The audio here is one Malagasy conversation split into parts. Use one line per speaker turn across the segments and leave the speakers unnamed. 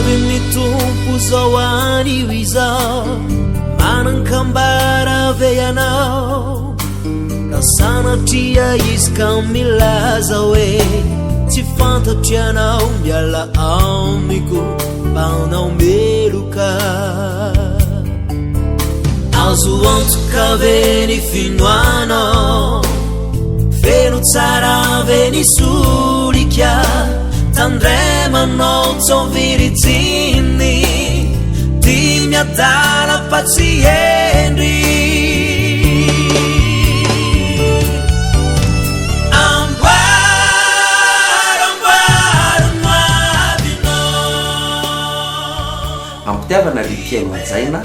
Avy tompo zao anio izao manankambara ve ianao ka sanatria izy ka milaza hoe tsy fantatry anao miala amiko mbanao meloka azo antoka ve ny finoanao feno tsara ve ny solika tandremanao tsoviridziny di miadala pazientry
ampitiavana ripiaino ajaina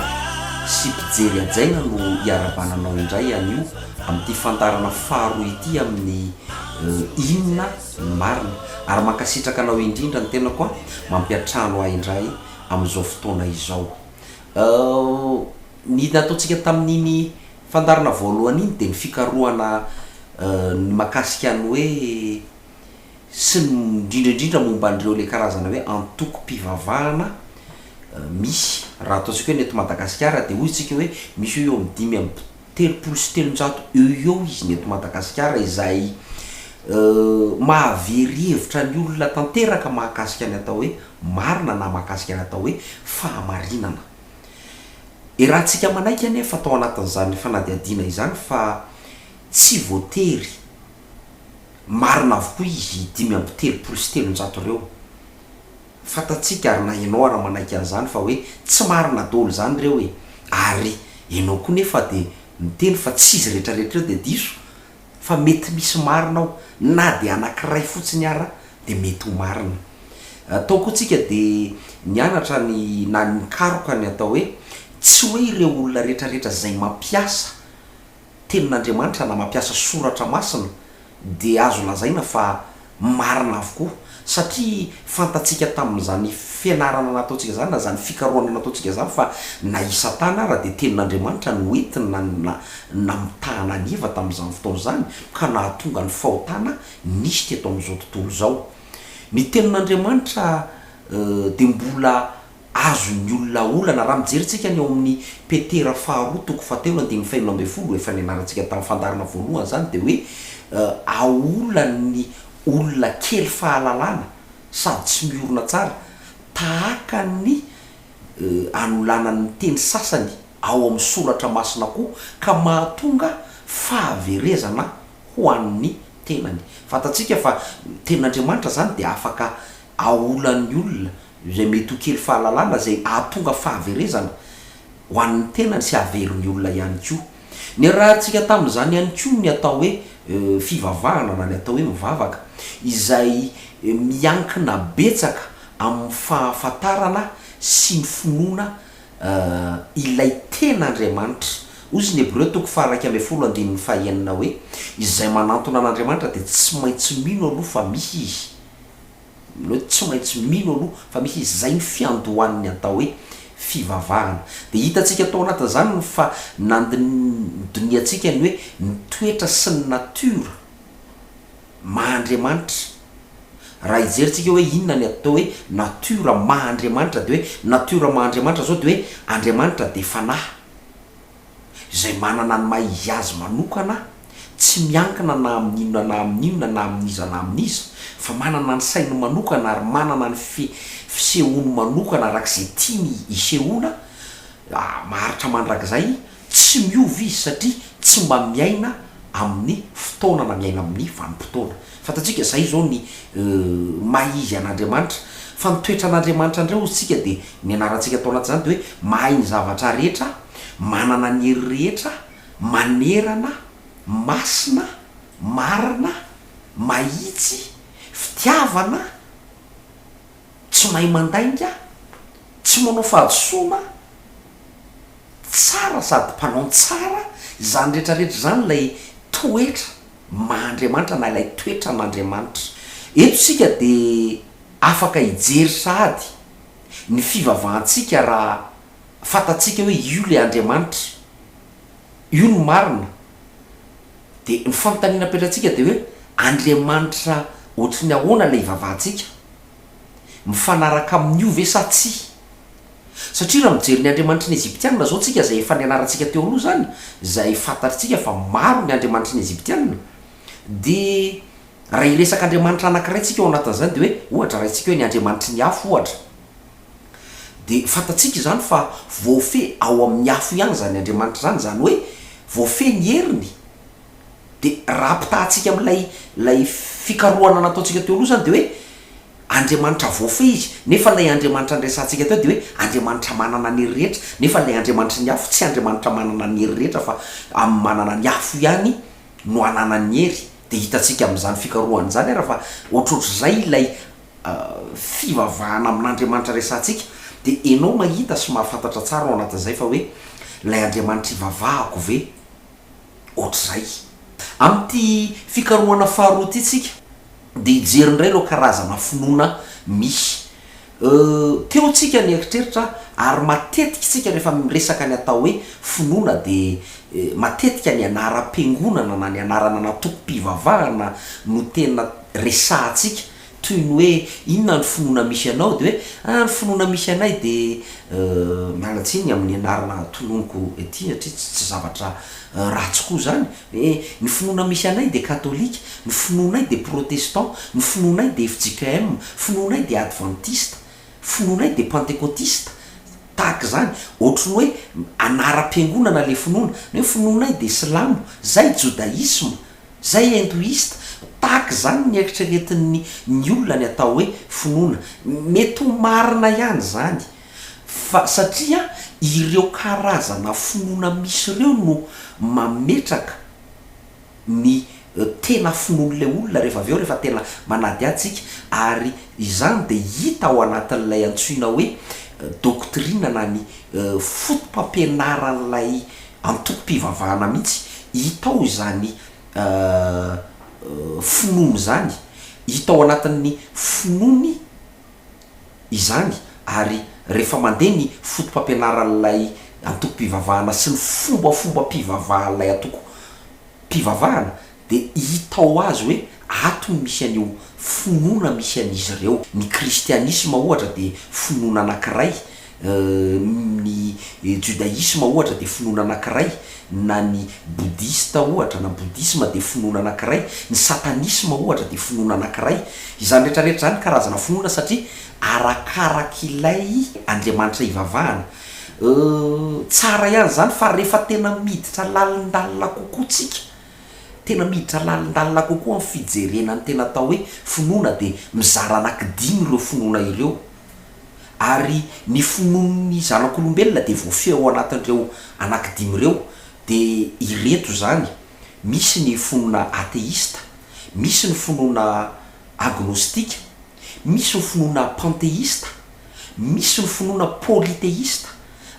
sy mpijery ajaina no iarabananao indray an'io amin'ity fantarana faharoa ity amin'ny inona ny marina ary mankasitraka anao indrindra ny tena koa mampiatrano ahy indray amin'izao fotoana izao ny nataontsika tamin'iny fantarana voalohany iny dia ny fikarohana ny makasika any hoe sy ny indrindraindrindra momba an'ireo le karazana hoe antoko-pivavahana misy raha ataontsika hoe ny eto Madagasikara dia hoy tsika hoe misy eo amin'ny 5 amby 300 eo izy ny eto Madagasikara izay mahavery hevitra ny olona tanteraka mahakasika ny atao hoe marina na mahakasika ny atao hoe fahamarinana. Rahantsika manaiky anefa atao anatin'izany fanadihadiana izany fa tsy voatery marina avokoa izy 5 amby 300 ireo. Fatatsika ary na ianao ara manaiky an'izany fa hoe tsy marina daholo zany ireo e, ary ianao koa nefa dia miteny fa tsy izy rehetrarehetra dia diso fa mety misy marina ao na dia anankiray fotsiny ara dia mety ho marina. Atao koa tsika dia nianatra ny na nikaroka ny atao hoe tsy hoe ireo olona rehetrarehetra zay mampiasa tenin'Andriamanitra na mampiasa soratra masina dia azo lazaina fa marina avokoa, satria fantatsika tamin'izany fianarana nataontsika zany na zany fikarohana nataontsika zany fa na isa tany ara dia tenin'Andriamanitra no entina na mitahana aniva tamin'izany fotoana zany ka nahatonga ny fahotana nisy teto amin'izao tontolo zao. Ny tenin'Andriamanitra dia mbola azo ny olona olana raha mijeritsika ny eo amin'ny Petera 2:12 efa nianarantsika tamin'ny fandarana voalohany zany dia hoe aolan'ny olona kely fahalalana sady tsy miorona tsara tahaka ny anolanan'ny teny sasany ao amin'ny soratra masina koa ka mahatonga fahaverezana ho an'ny tenany. Fantatsika fa tenin'Andriamanitra zany dia afaka aolan'ny olona zay mety ho kely fahalalana zay ahatonga fahaverezana ho an'ny tenany sy averiny olona ihany koa. Ny rahantsika tamin'izany ihany koa ny atao hoe fivavahana na ny atao hoe mivavaka izay miankina betsaka amin'ny fahafantarana sy ny finoana ilay ten'Andriamanitra. Ozy ny Hebreo 1:12 hoe izay manantona an'Andriamanitra dia tsy maintsy mino aloha fa misy izy. Tsy maintsy mino aloha fa misy izy, zay ny fiandohan'ny atao hoe fivavahana. Dia hitantsika tao anatin'izany fa nandiniantsika ny hoe ny toetra sy ny natiora maha-Andriamanitra. Raha ijerintsika hoe inona ny atao hoe natiora maha-Andriamanitra dia hoe natiora maha-Andriamanitra zao dia hoe Andriamanitra dia fanahy izay manana ny maha-izy azy manokana, tsy miankina na amin'inona na amin'inona na amin'iza na amin'iza, fa manana ny sainy manokana ary manana ny fisehoany manokana arak'izay tiany isehoana. Maharitra mandrakizay tsy miova izy satria tsy mba miaina amin'ny fotoana na miaina amin'ny vanim-potoana. Fantatsika zay zao ny maha-izy an'Andriamanitra. Fa ny toetra an'Andriamanitra indray ozy tsika dia ny anarantsika tao anatin'izany dia hoe mahay ny zavatra rehetra, manana ny hery rehetra, manerana, masina, marina, mahitsy, fitiavana, tsy mahay mandainga, tsy manao fahadisoana, tsara sady mpanao tsara. Zany rehetrarehetra zany ilay toetra maha-Andriamanitra na ilay toetra an'Andriamanitra. Eto sika dia afaka hijery sahady ny fivavahantsika raha fantatsika hoe io le Andriamanitra, io no marina. Dia ny fanontaniana apetratsika dia hoe Andriamanitra ohatry ny ahoana ilay ivavahantsika? mifanaraka amin'io ve sa tsy satria raha mijery ny andriamanitry ny eziptianina zao tsika zay efa nianarantsika teo aloha zany zay fantatritsika fa maro ny andriamanitry ny eziptianina de raha iresaka andriamanitra anankiray tsika ao anatin'izany de hoe ohatra rahatsika hoe ny andriamanitry ny afo ohatra de fantatsika zany fa voafe ao amin'ny afo ihany zany andriamanitra zany zany hoe voafe ny heriny de raha mpitahantsika am'lay fikarohana nataontsika teo aloha zany de hoe andriamanitra voafe izy nefa lay andriamanitra ndraisantsika teo de hoe andriamanitra manana ny hery rehetra nefa lay andriamanitra ny afo tsy andriamanitra manana ny hery rehetra fa amin'ny manana ny afo ihany no anana ny hery de hitatsika am'izany fikarohany zany raha fa ohatrohatr'zay ilay fivavahana amin'andriamanitra resantsika de enao mahita sy mahafantatra tsara ao anatin'izay fa hoe lay andriamanitra ivavahako ve ohatr'zay am'ty fikarohana faharoa ty tsika de ijerindray reo karazana finoana misy teo tsika ny eritreritra ary matetika tsika rehefa miresaka ny atao hoe finoana de matetika ny anara-piangonana na ny anarana natoko-pivavahana no tena resahantsika toy ny hoe inona ny finoana misy anao de hoe ny finoana misy anay de mialatsiny amin'ny anarana tononoko ety satria tsy zavatra ratsy koa zany ny finoana misy anay de katolika ny finoanay de protestant ny finoanay de FJKM finoanay de adventiste finoanay de pentecôtiste tahaka zany ohatrany hoe anara-piangonana le finoana hoe finoanay de slamo zay judaisme zay hindoiste tahaka zany ny eritreretin'ny ny olona ny atao hoe finoana mety ho marina ihany zany fa satria ireo karazana finoana misy ireo no mametraka ny tena finoan'le olona rehefa avy eo rehefa tena manady atsika ary izany de hita ao anatin'lay antsoina hoe doktrina na ny fotom-pampianaran'lay antoko-pivavahana mihitsy hitao izany finono zany hitao anatin'ny finoany izany ary rehefa mandeha ny fotom-pampianaran'lay antoko-pivavahana sy ny fombafomba-pivavahan'lay antoko-pivavahana de hitao azy hoe ato ny misy an'io finoana misy an'izy ireo ny kristianisma ohatra de finoana anankiray ny judaisme ohatra de finoana anankiray na ny boudista ohatra na boudisme de finoana anankiray ny satanisme ohatra de finoana anankiray izany rehetrarehetra zany karazana finoana satria arakarak'ilay andriamanitra ivavahana tsara ihany zany fa rehefa tena miditra lalindalina kokoa tsika tena miditra lalindalina kokoa amin'ny fijerenany tena atao hoe finoana de mizara anankidimy ireo finoana ireo ary ny finoan'ny zanak'olombelona de voafeo ao anatin'ireo anankidimy ireo de ireto zany misy ny finoana ateista misy ny finoana agnostika misy ny finoana panteista misy ny finoana polyteista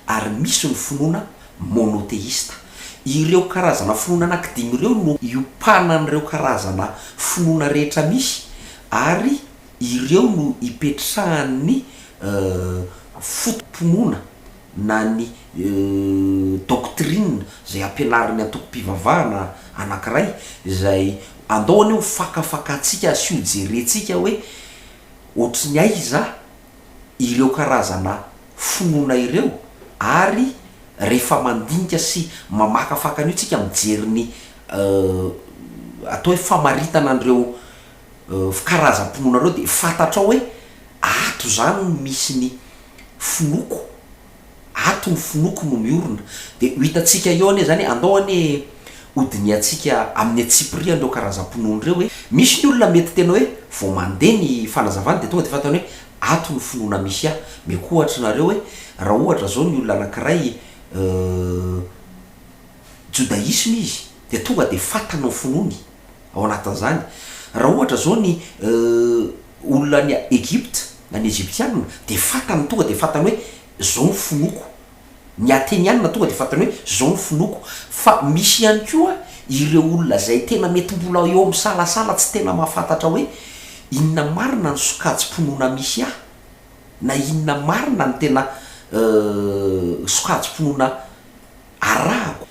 ary misy ny finoana monoteista ireo karazana finoana anankidimy ireo no iopanan'ireo karazana finoana rehetra misy ary ireo no ipetrahan'ny fotom-pinoana na ny doctrine zay ampianariny antoko-pivavahana anankiray zay andaoany eo fakafakatsika sy ho jerentsika hoe ohatrany aiza ireo karazana finoana ireo ary rehefa mandinika sy mamakafaka an'io tsika mijeriny atao hoe famaritana an'ireo karazam-pinoana reo de fantatra hoe ato zany no misy ny finoko ato ny finoko no miorona de hitatsika eo ane zany andao ane odiniatsika amin'ny atsipria andreo karazam-pinoana reo hoe misy ny olona mety tena hoe vao mandeha ny fanazavany de tonga de fantany hoe ato ny finoana misy meko ohatra nareo hoe raha ohatra zao ny olona anankiray judaisme izy de tonga de fatana ny finoany ao anatin'izany raha ohatra zao ny olona ny Egypte na ny Egyptianina de fatany tonga de fatany hoe zao ny finoko ny atenianina tonga de fatany hoe zao ny finoko fa misy ihany koa ireo olona zay tena mety mbola eo amin'ny salasala tsy tena mahafantatra hoe inona marina ny sokajim-pinoana misy na inona marina ny tena sokajim-pinoana arahako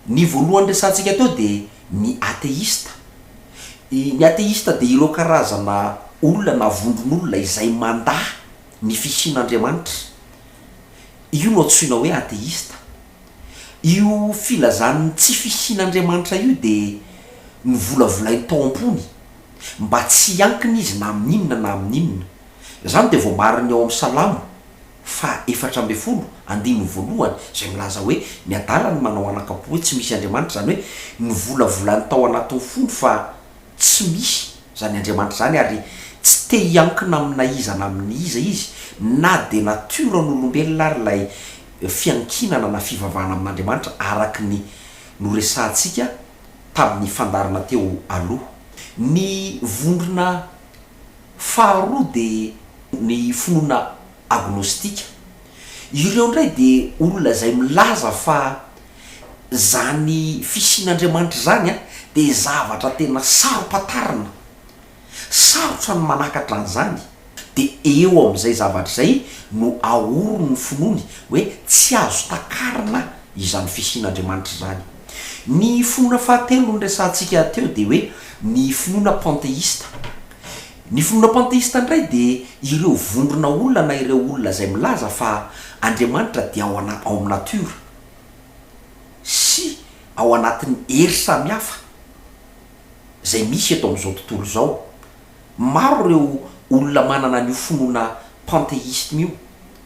ny voalohany resantsika teo de ny ateista ny ateista de ireo karazana olona na vondron'olona izay mandaha ny fisian'Andriamanitra io no antsoina hoe ateista. Io filazan'ny tsy fisian'Andriamanitra io de ny volavolainy tao am-pony mba tsy ankina izy na amin'inona na amin'inona. Zany de vao mariny ao amin'ny Salamo fa 4:1 zay milaza hoe ny adalany manao anakapo hoe tsy misy Andriamanitra, zany hoe ny volavolany tao anatin'ny fony fa tsy misy zany Andriamanitra zany, ary tsy te hiankina amina iza na amin'ny iza izy, na de natoran'olombelona ary lay fiankinana na fivavahana amin'Andriamanitra araky ny noresantsika tamin'ny fandarana teo aloha. Ny vondrona faharoa de ny finoana agnostika. Ireo ndray de olona zay milaza fa zany fisian'Andriamanitra zany de zavatra tena saropatarina, sarotra ny manakatra an'izany. De eo am'izay zavatra zay no aoro ny finoany hoe tsy azo takarina izany fisian'Andriamanitra zany. Ny finoana fahatelo ny resantsika teo de hoe ny finoana panteista. Ny finoana panteista ndray de ireo vondrona olona na ireo olona zay milaza fa Andriamanitra dia ao amin'ny natiora sy ao anatin'ny hery samihafa zay misy eto amin'izao tontolo zao. Maro ireo olona manana ny finoana panteisme io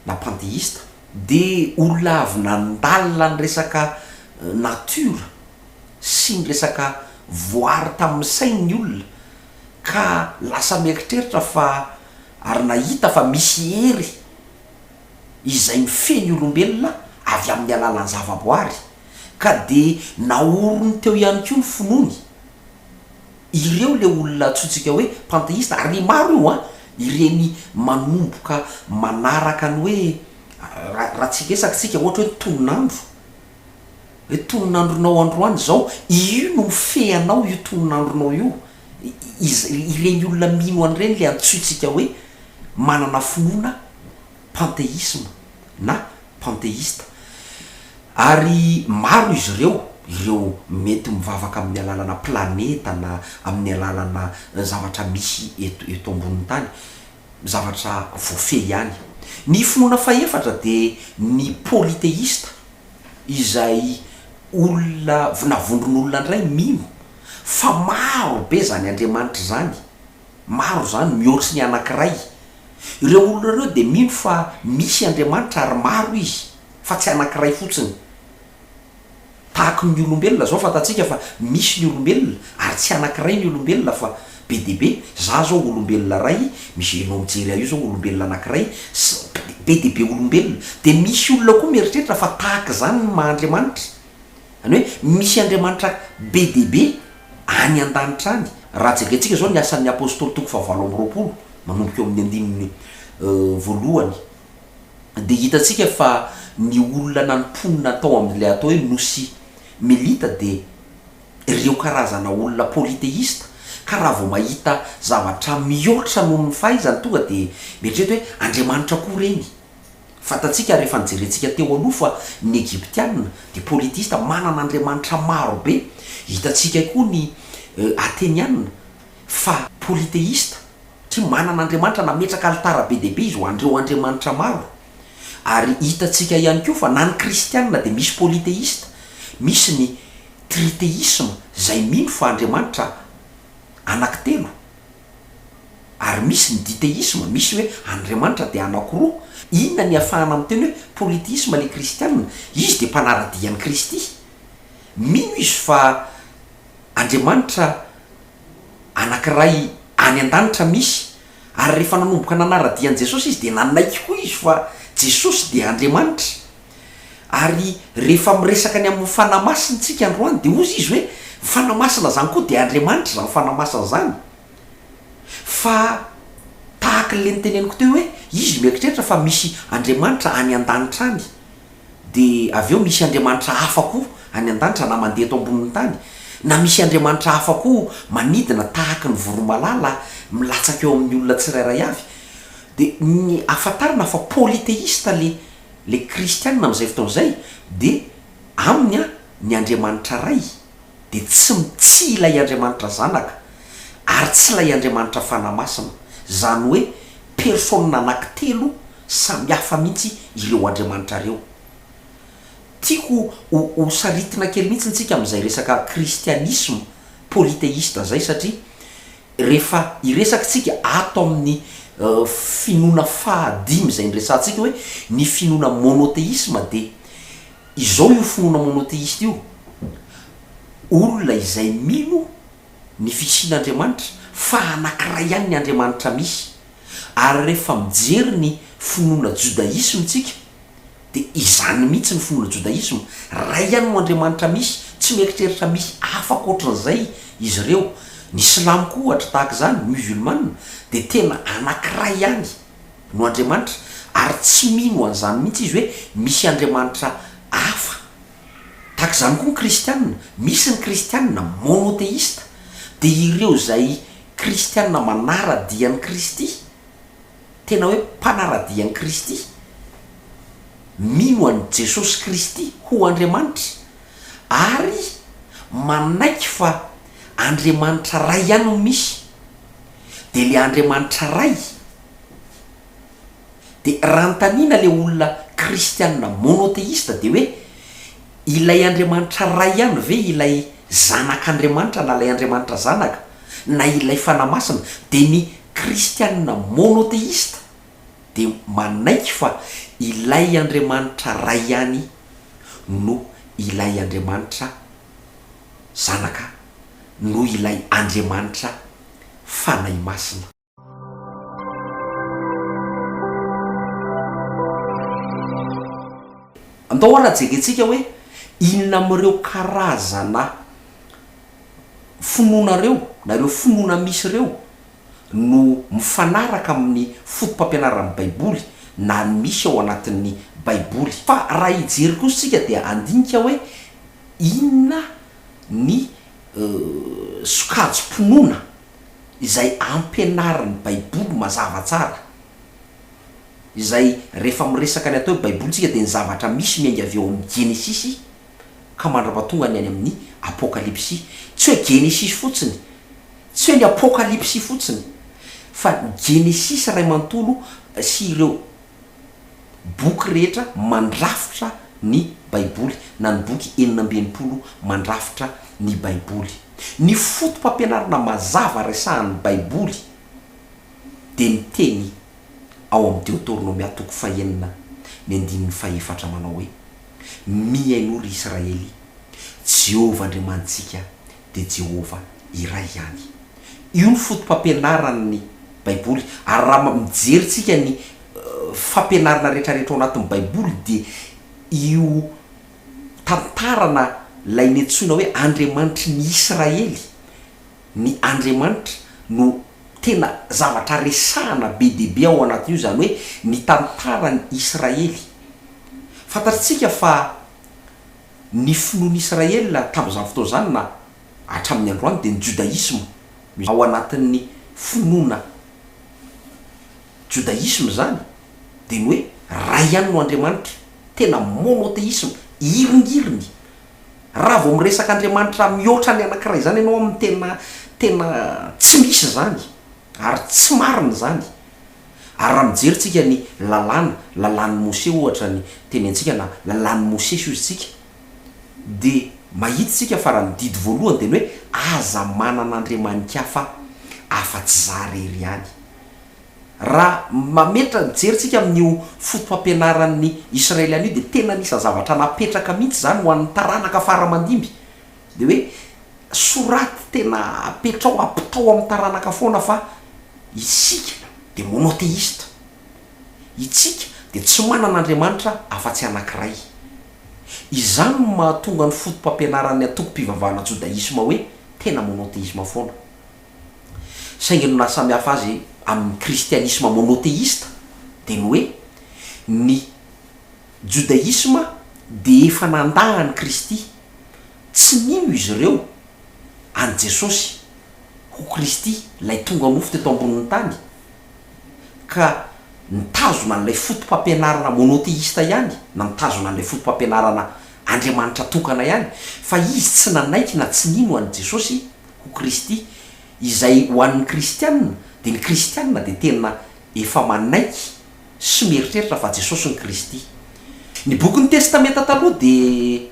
na panteista, de olona avy nandalina ny resaka natiora sy ny resaka voary tamin'ny sainy olona ka lasa mieritreritra fa ary nahita fa misy hery izay mifeny olombelona avy amin'ny alalan'ny zavaboary, ka de naorony teo ihany koa ny finoany ireo le olona tsotsika hoe panteista. Ary maro io ireny manomboka manaraka ny hoe raha tsika esakitsika ohatra hoe toninandro, hoe toninandronao androany zao io no mifehanao io toninandronao io. Ireny olona mino an'ireny le antsoitsika hoe manana finoana panteisme na panteista. Ary maro izy ireo mety mivavaka amin'ny alalana planeta na amin'ny alalana zavatra misy eto ambonin'ny tany, zavatra voafehy ihany. Ny finoana faefatra de ny polyteista, izay olona na vondron'olona ndray mino fa maro be zany Andriamanitra zany, maro zany mihoatry ny anankiray. Ireo olona ireo de mino fa misy Andriamanitra ary maro izy fa tsy anankiray fotsiny. Tahaka ny olombelona zao fatatsika fa misy ny olombelona ary tsy anankiray ny olombelona fa be de be. Za zao olombelona ray, misy enao mijery io zao olombelona anankiray be de be olombelona. De misy olona koa mieritreritra fa tahaka zany ny maha-Andriamanitra, zany hoe misy Andriamanitra be de be any an-danitra any. Raha jekaitsika zao ny asan'ny apôstôly toko 7:20 manomboka eo amin'ny 1:1 de hitatsika fa ny olona nanimponina tao amin'le atao hoe nosy melita de ireo karazana olona polyteista. Ka raha vao mahita zavatra mihoatra noho ny fahaizany tonga de mieritreritra hoe Andriamanitra koa reny. Fatatsika rehefa nijerentsika teo aloha fa ny Egyptianina de polyteista manana Andriamanitra maro be. Hitatsika koa ny Atenianina fa polyteista, tsy manana Andriamanitra nametraka alitara be de be izy ho andreo Andriamanitra maro. Ary hitatsika ihany koa fa na ny kristianina de misy polyteista, misy ny triteisme zay mino fa Andriamanitra anankitelo, ary misy ny diteisme, misy hoe Andriamanitra de anankiroa. Inona ny ahafahana amin'ny teny hoe polyteisme le kristianina? Izy de mpanaradian'ny Kristy, mino izy fa Andriamanitra anankiray any an-danitra misy, ary rehefa nanomboka nanaradian'i Jesosy izy de nanaiky koa izy fa Jesosy de Andriamanitra. Ary rehefa miresaka ny amin'ny fanamasintsika androany de ozy izy hoe fanamasina zany koa de Andriamanitra zany fanamasina zany. Fa tahaka le niteneniko teo hoe izy mieritreritra fa misy Andriamanitra any an-danitra any, de avy eo misy Andriamanitra hafa koa any an-danitra na mandeha eto ambonin'ny tany, na misy Andriamanitra hafa koa manidina tahaka ny voromalala milatsaka eo amin'ny olona tsirairay avy. De ny afatarina fa polyteista le kristianina am'izay fotoan'izay de aminy ny Andriamanitra ray, de tsy ilay Andriamanitra zanaka ary tsy ilay Andriamanitra fanamasina, zany hoe persona anankitelo samy hafa mihitsy ireo andriamanitra reo. Tiako ho saritina kely mihitsy ntsika amin'izay resaka kristianisme polythéiste zay, satria rehefa iresaka tsika ato amin'ny finoana fahadimy zay nresantsika hoe ny finoana monothéisme, de izao io finoana monothéiste io olona izay mino ny fisian'Andriamanitra fa anankiray ihany ny Andriamanitra misy. Ary rehefa mijery ny finoana judaisme tsika de izany mihitsy ny finoana judaisme, ray ihany no Andriamanitra misy, tsy mieritreritra misy hafa ankoatran'izay izy ireo. Ny silamo koa ohatra tahaka zany, musulmane, de tena anankiray ihany no Andriamanitra, ary tsy mino an'izany mihitsy izy hoe misy Andriamanitra hafa. Tahaka zany koa ny kristianina, misy ny kristianina monothéiste, de ireo zay kristianina manara-dian'ny Kristy, tena hoe mpanara-dian'ny Kristy, mino an'i Jesosy Kristy ho Andriamanitra, ary manaiky fa Andriamanitra ray ihany no misy. De le Andriamanitra ray, de raha ntanina le olona kristianina monothéiste de hoe ilay Andriamanitra ray ihany ve ilay zanak'Andriamanitra na ilay Andriamanitra zanaka na ilay fanamasina, de ny kristianina monothéiste de manaiky fa ilay Andriamanitra ray ihany no ilay Andriamanitra zanaka, no ilay Andriamanitra fanahy masina. Andao raha jerentsika hoe inona amin'ireo karazana finoana reo na ireo finoana misy reo no mifanaraka amin'ny fotom-pampianaran'ny baiboly na misy ao anatin'ny baiboly. Fa raha hijery kosa tsika dia andinika hoe inona ny sokajim-pinoana izay ampianaran'ny baiboly mazava tsara, izay rehefa miresaka ny atao hoe baiboly tsika de ny zavatra misy miainga avy eo amin'ny Genesisy ka mandrapatonga ny any amin'ny apokalipsy. Tsy hoe Genesisy fotsiny, tsy hoe ny apokalipsy fotsiny, fa Genesisy ray manontolo sy ireo boky rehetra mandrafitra ny baiboly, na ny boky 620 mandrafitra ny baiboly. Ny fotom-pampianarana mazava resahan'ny baiboly de ny teny ao amin'ny Deutéronomia 9:4 manao hoe mihaino ry Israely, Jehovah Andriamantsika de Jehovah iray ihany. Io ny fotom-pampianaran'ny baiboly. Ary raha mijery tsika ny fampianarana rehetrarehetra ao anatin'ny baiboly de io tantarana lay netsoina hoe Andriamanitry ny Israely, ny Andriamanitra no tena zavatra resahana be dehibe ao anatin'io, zany hoe ny tantarany Israely. Fantatsika fa ny finoan'ny Israely tamin'izany fotoana zany na hatramin'ny androany de ny judaisme ao anatin'ny finoana judaisme zany, de ny hoe ray ihany no Andriamanitra, tena monothéisme iringiriny. Raha vao miresaka Andriamanitra mihoatra ny anankiray zany ianao amin'ny tena tsy misy zany ary tsy marina zany. Ary raha mijery tsika ny lalàn'ny Mose ohatra ny teny antsika na lalàn'ny Mose sozintsika, de mahita tsika fa raha ny didy voalohany de ny hoe aza manan'Andriamanika hafa afa-tsy za rery ihany. Raha mametra mijery tsika amin'io fotom-pampianaran'ny Israeliana io de tena nisy zavatra napetraka mihitsy zany ho an'ny taranaka faramandimby, de hoe soraty tena apetrao apitao amin'ny taranaka foana fa isika de monothéiste, itsika de tsy manan'Andriamanitra afa-tsy anankiray. Izany no mahatonga ny fotom-pampianaran'ny atoko-pivavahana judaisme hoe tena monothéisme foana. Saingy no nasamy hafa azy amin'ny kristianisme monothéiste de ny hoe ny judaisme de efa nandahany Kristy, tsy mino izy ireo any Jesosy ho Kristy lay tonga nofo teto ambonin'ny tany, ka nitazona an'ilay fotom-pampianarana monothéiste ihany na nitazona an'ilay fotom-pampianarana Andriamanitra tokana ihany, fa izy tsy nanaiky na tsy nino an'i Jesosy ho Kristy. Izay ho an'ny kristianina de ny kristianina de tena efa manaiky sy mieritreritra fa Jesosy ny Kristy. Ny boky ny testamenta taloha de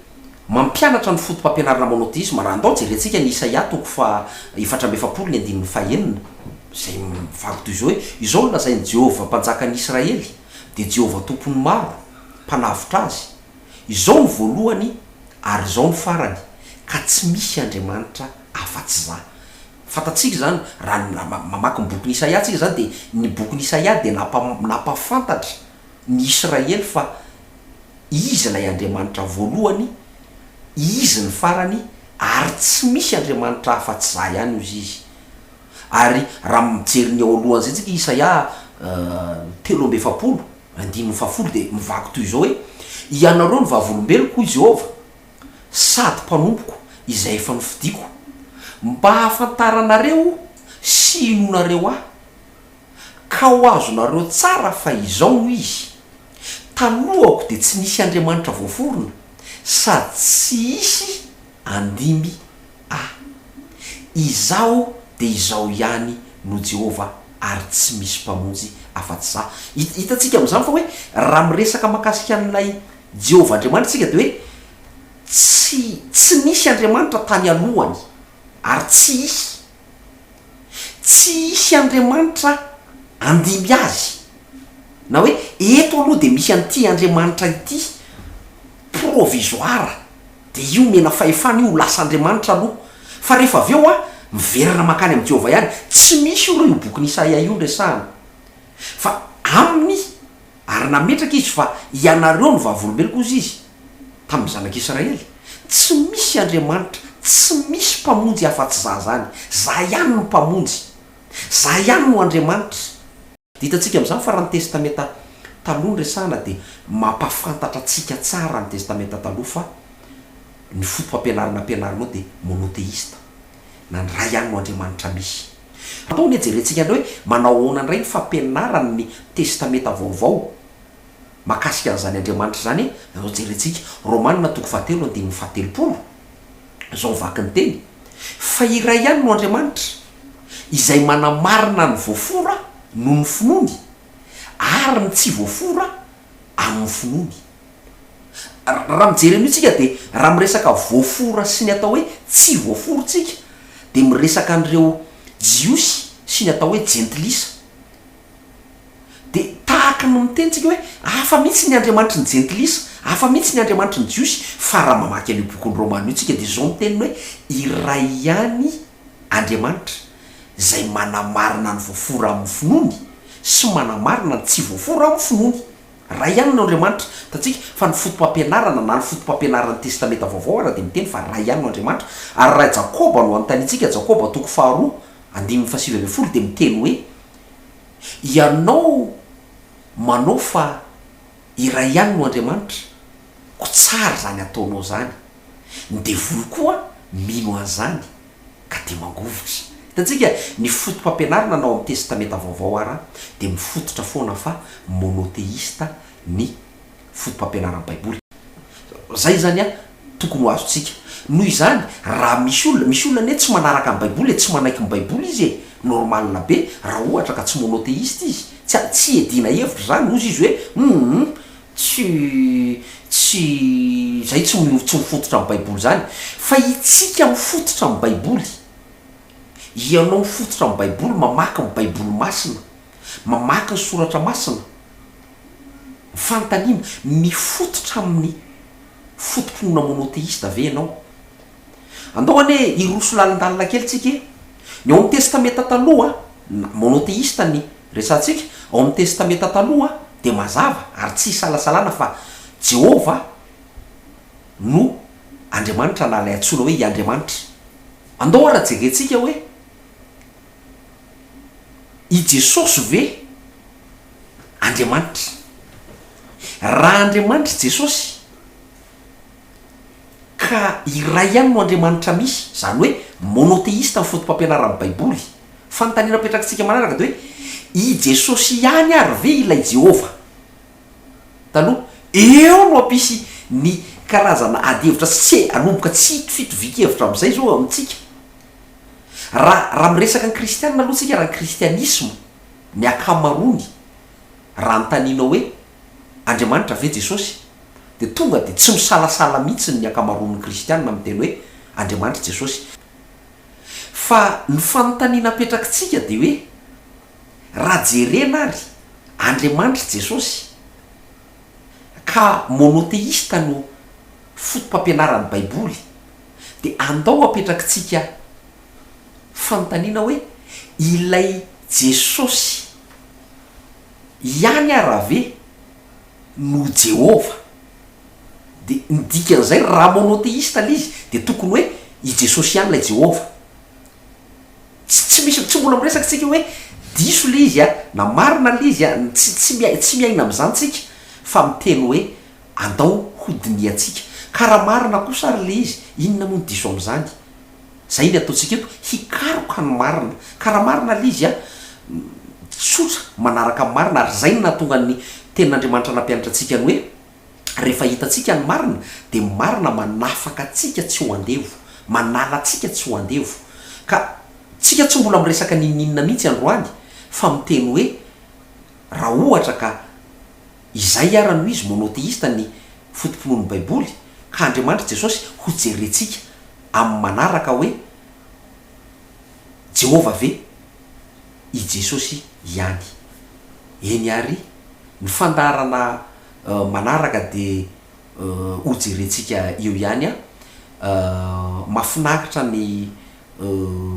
mampianatra ny fotom-pampianarana monoteisme. Raha andao jerentsika ny Isaia toko fa 4:1-5 zay mivaky toy izao hoe izao no lazainy Jehova mpanjakan'ny Israely de Jehova tompony maro mpanavitra azy, izao ny voalohany ary izao ny farany ka tsy misy Andriamanitra afa-tsy za. Fantatsika zany raha mamaky ny bokin'ny Isaia tsika zany de ny bokin'ny Isaia de napafantatra ny Israely fa izy lay Andriamanitra voalohany, izy ny farany ary tsy misy Andriamanitra afa-tsy za ihany izy. Ary raha mijery ny ao alohany zay tsika Isaia 3:7 de mivaky toy izao hoe ianareo ny vavolombeloko Jehova sady mpanompoko izay efa nofidiko mba hahafantaranareo sy inonareo ka ho azonareo tsara fa izao no izy. Talohako de tsy nisy Andriamanitra voaforona sady tsy isy andimy izao de izao ihany no Jehova ary tsy misy mpamonjy afa-tsy za. Hitatsika am'izany fa hoe raha miresaka makasika an'ilay Jehova Andriamanitra tsika de hoe tsy nisy Andriamanitra tany alohany ary tsy isy Andriamanitra andimy azy, na hoe eto aloha de misy an'ity Andriamanitra ity provisoire de io mena fahefana io lasa Andriamanitra aloha, fa rehefa avy eo miverina makany amin'ny Jehova ihany tsy misy io io bokin'ny Isaia io resahana fa aminy ary nametraka izy fa ianareo ny vavolombeloko izy tamin'ny zanak'Israely tsy misy Andriamanitra, tsy misy mpamonjy afa-tsy za zany, za ihany no mpamonjy, za ihany no Andriamanitra. Hitatsika am'izany fa raha ny testamenta taloha ny resahana de mampafantatra atsika tsara ny testamenta taloha fa ny fotom-pampianarana ampianarinao de monoteista na ny ray ihany no Andriamanitra misy. Atao ny jerentsika andreo hoe manao ahoana indray ny fampianarana ny testamenta vaovao makasika an'izany Andriamanitra zany. Zao jerentsika Romanina 7:7 zao vaky ny teny fa iray ihany no Andriamanitra izay manamarina ny voafora no ny finoany ary ny tsy voafora amin'ny finoany. Raha mijery an'io tsika de raha miresaka voafora sy ny atao hoe tsy voaforo tsika de miresaka an'ireo jiosy sy ny atao hoe jentilisa. De tahaka no mitentsika hoe hafa mihitsy ny Andriamanitra ny jentilisa, hafa mihitsy ny Andriamanitra ny jiosy, fa raha mamaky an'io bokin'ny Romana io tsika de zao ny teniny hoe iray ihany Andriamanitra zay manamarina ny voafora amin'ny finoany sy manamarina ny tsy voafora amin'ny finoany. Ray ihany no Andriamanitra tatsika fa ny fotom-pampianarana na ny fotom-pampianarana ny testamenta vaovao ara de miteny fa ray ihany no Andriamanitra. Ary raha Jakoba no anontanitsika Jakoba 2:2 de miteny hoe ianao manao fa iray ihany no Andriamanitra ko tsara zany ataonao zany, ny devoly koa mino an'izany ka de mangovitra. Hitatsika ny fotom-pampianarana nao amin'ny testamenta vaovao ara de mifototra foana fa monoteista ny fotom-pampianarana Baiboly. Zay zany tokony ho azontsika. Noho izany raha misy olona ne tsy manaraka ny Baiboly, tsy manaiky ny Baiboly izy normalina be raha ohatra ka tsy monoteista izy, tsy edina hevitra zany ozy izy hoe tsy zay tsy mifototra amin'ny Baiboly zany, fa itsika mifototra amin'ny Baiboly. Ianao mifototra amin'ny Baiboly, mamaky ny Baiboly masina, mamaky ny soratra masina, fanontaniana mifototra amin'ny fotom-ponona monoteista ave ianao. Andao ane iroso lalindalina kely tsika ny ao amin'ny testamenta taloha monoteista ny resantsika, ao amin'ny testamenta taloha de mazava ary tsy salasalana fa Jehova no Andriamanitra na lay antsoina hoe i Andriamanitra. Andao ara jerentsika hoe i Jesosy ve Andriamanitra? Raha Andriamanitra Jesosy ka iray ihany no Andriamanitra misy, zany hoe monoteista ny fotom-pampianarana Baiboly. Fanontaniana apetrakatsika manaraka de hoe i Jesosy ihany ary ve ilay Jehova? Taloha eo no ampisy ny karazana adihevitra tsy anomboka tsy fitovika-hevitra am'izay zao amintsika. Raha miresaka ny kristianina aloha tsika raha ny kristianisme ny akamarony, raha nytaniana hoe andriamanitra ve jesosy de tonga de tsy misalasala mihitsy ny akamaroan'ny kristianina miteny hoe andriamanitra jesosy. Fa ny fanontaniana apetrakitsika de hoe raha jerena ary andriamanitra jesosy ka monoteista no fotom-pampianaran'ny baiboly de andao apetrakitsika fanontaniana hoe ilay jesosy ihany araha ve no Jehova. De nidikan'izay raha monoteista la izy de tokony hoe i jesosy ihany lay Jehova. Tsy misy tsy mbola miresaka tsika hoe diso le izy na marina le izy tsy miaina am'izany tsika fa miteny hoe andao hodiniatsika ka raha marina kosa ary le izy inona moa ny diso am'izany. Zay ny ataontsika eto hikaroka ny marina ka raha marina le izy tsotra manaraka ny marina ary zay no nahatonga ny tenin'Andriamanitra nampianatra antsika ny hoe rehefa hitatsika ny marina de marina manafaka atsika tsy ho andevo, manala atsika tsy ho andevo. Ka tsika tsy mbola miresaka ninninona mihitsy androany fa miteny hoe raha ohatra ka izay arano izy monoteista ny fotomponon'ny baiboly ka Andriamanitra Jesosy ho jerentsika amin'ny manaraka hoe Jehova ve i Jesosy ihany. Eny ary ny fandarana manaraka de ho jerentsika eo ihany mahafinaritra ny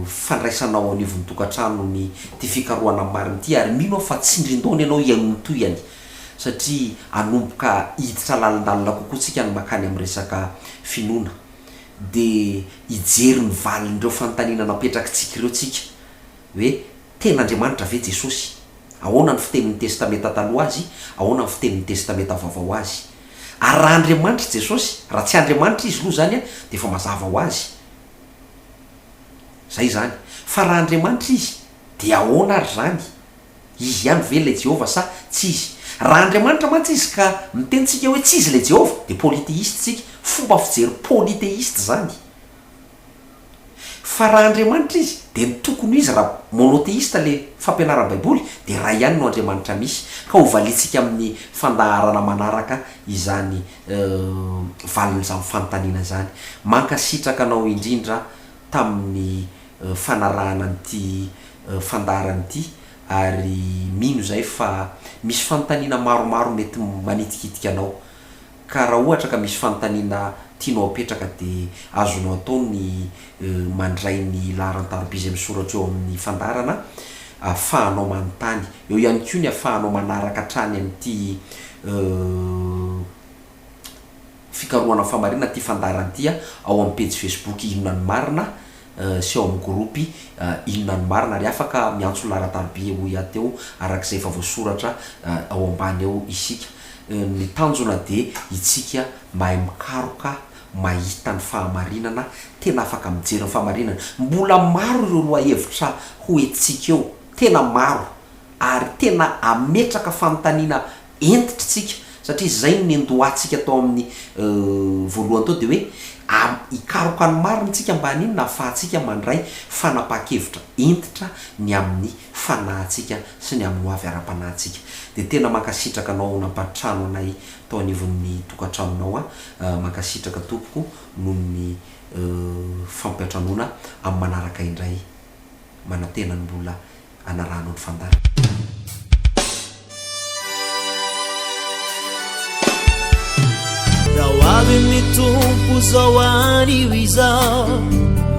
fandraisanao anivon'ny tokantrano ny ty fikarohana mariny ty ary mino fa tsindrin-dony ianao iagnotoyany satria anomboka hiditra lalindalina kokoa tsika ny makany amin'ny resaka finoana de ijery ny valindreo fanontaniana napetraka-tsika ireo tsika hoe ten'Andriamanitra ve Jesosy. Ahoana ny fitenin'ny testamenta taloha azy, ahoana ny fitenin'ny testamenta vaovao azy. Ary raha Andriamanitra Jesosy, raha tsy Andriamanitra izy loha zany de efa mazava ho azy. Zay zany. Fa raha Andriamanitra izy de ahoana ary zany? Izy ihany ve lay Jehova sa tsy izy? Raha Andriamanitra mantsy izy ka mitenitsika hoe tsy izy lay Jehova de polythéiste tsika, fomba fijery polythéiste zany. Fa raha Andriamanitra izy de ny tokony izy raha monoteista le fampianaran'ny baiboly de raha ihany no Andriamanitra misy. Ka ho valitsika amin'ny fandaharana manaraka izany valin'izany fanontaniana zany. Mankasitraka anao indrindra tamin'ny fanarahana an'ity fandaharana ity ary mino zay fa misy fanontaniana maromaro mety manitikitika anao. Ka raha ohatra ka misy fanontaniana tianao apetraka de azonao atao ny mandray ny laharan-tarobizy misoratra eo amin'ny fandarana ahafahanao manontany. Eo ihany koa ny ahafahanao manaraka hatrany amin'ity fikarohana famarinana ty fandarana ty ao amin'ny page Facebook Inona ny Marina sy ao amin'ny groupy Inona ny Marina ary afaka miantso laharan-taroby eo iaty eo arak'izay efa voasoratra ao ambany eo isika. Ny tanjona de itsika mahay mikaroka mahita ny fahamarinana, tena afaka mijery ny fahamarinana. Mbola maro ireo loha hevitra ho etsika eo, tena maro ary tena ametraka fanontaniana entitra tsika satria zay ny nendoatsika tao amin'ny voalohany tao de hoe ikaroka ny marina tsika mbaniny na ahafahantsika mandray fanapa-kevitra entitra ny amin'ny fanahintsika sy ny amin'ny hoavy ara-panahintsika. De tena mankasitraka anao nampatrano anay tao anivon'ny tokantranonao mankasitraka tompoko noho ny fampiatranona amin'ny manaraka indray manantena ny mbola anarano ny fandara.
Raha avy ny tompo zao anio izao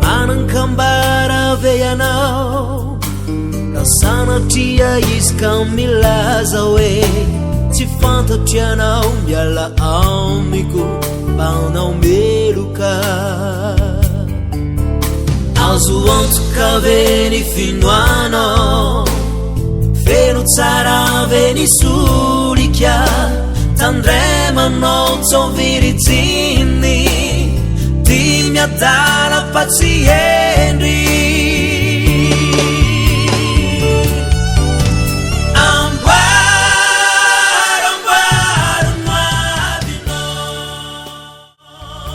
manankambara ve ianao raha sanatria izy ka milaza hoe tsy fantatry ianao miala amiko mbanao meloka azo antoka ve ny finoanao feno tsara ve ny solika tandremanao tsoviritsiny ty miadala patsiendry